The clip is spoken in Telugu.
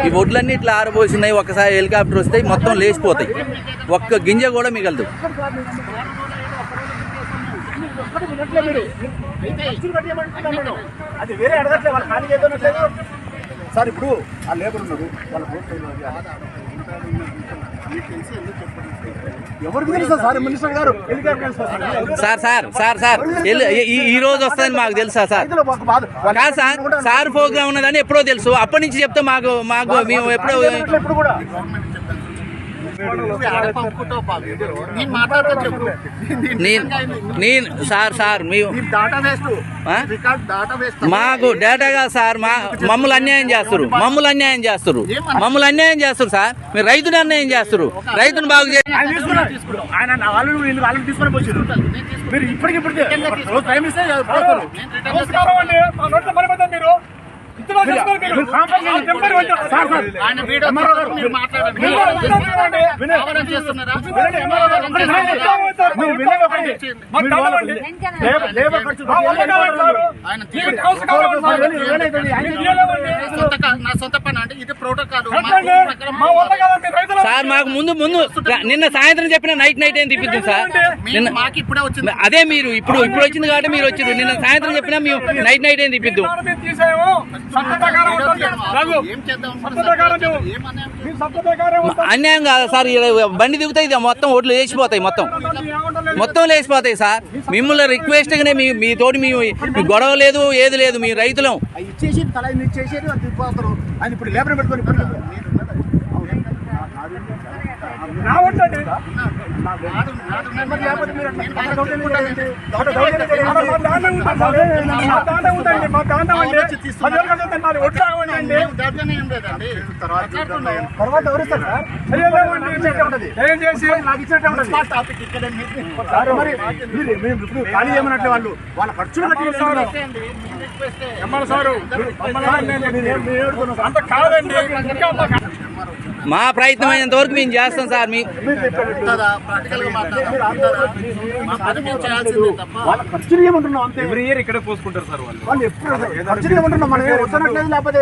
ఈ ఒడ్లన్నీ ఇట్లా ఆరబోసినాయి. ఒకసారి హెలికాప్టర్ వస్తే మొత్తం లేచిపోతాయి, ఒక్క గింజ కూడా మిగలదు. అది వేరే అడగట్లేదు, వాళ్ళ ఖాళీ ఏదైనా సార్. ఇప్పుడు ఆ లేబర్ ఉన్నారు, వాళ్ళ ఎవరికి తెలుసా సార్? మినిస్టర్ గారు సార్ ఈ రోజు వస్తుందని మాకు తెలుసా సార్? కాదు సార్ ప్రోగ్రామ్ ఉన్నదని ఎప్పుడో తెలుసు. అప్పటి నుంచి చెప్తే మాకు మేము ఎప్పుడో మాకు డేటా కాదు సార్, మమ్మల్ని అన్యాయం చేస్తారు సార్. మీరు రైతుని అన్యాయం చేస్తారు, రైతుని బాగు చేసి మీరు ఇప్పటికిప్పటికే సార్ మాకు ముందు నిన్న సాయంత్రం చెప్పిన నైట్ ఏం తిప్పిద్దాం సార్. అదే మీరు ఇప్పుడు వచ్చింది కాబట్టి మీరు వచ్చారు. నిన్న సాయంత్రం చెప్పినా మేము నైట్ ఏం తిప్పిద్దాం. అన్యాయం కాదా సార్? బండి దిగుతాయి, మొత్తం ఓట్లు వేసిపోతాయి, మొత్తం లేచిపోతాయి సార్. మిమ్మల్ని రిక్వెస్ట్ గానే మీ తోటి మీ గొడవ లేదు, ఏది లేదు. మీ రైతులం ఇచ్చేసి తల ఇచ్చేసి ఆయన ఇప్పుడు లేబర్ పెట్టుకొని ఖాళీ ఏమన్నట్లే వాళ్ళు వాళ్ళ ఖర్చులు మా ప్రయత్నం అయినంత వరకు మేము చేస్తాం సార్. ఖర్చులు ఏమంటున్నాం అంతే. ఎవ్రీ ఇయర్ ఇక్కడే పోసుకుంటారు సార్ వాళ్ళు. ఎప్పుడు ఖర్చులు ఏమంటున్నాం మనం వస్తున్నట్లేదు, లేకపోతే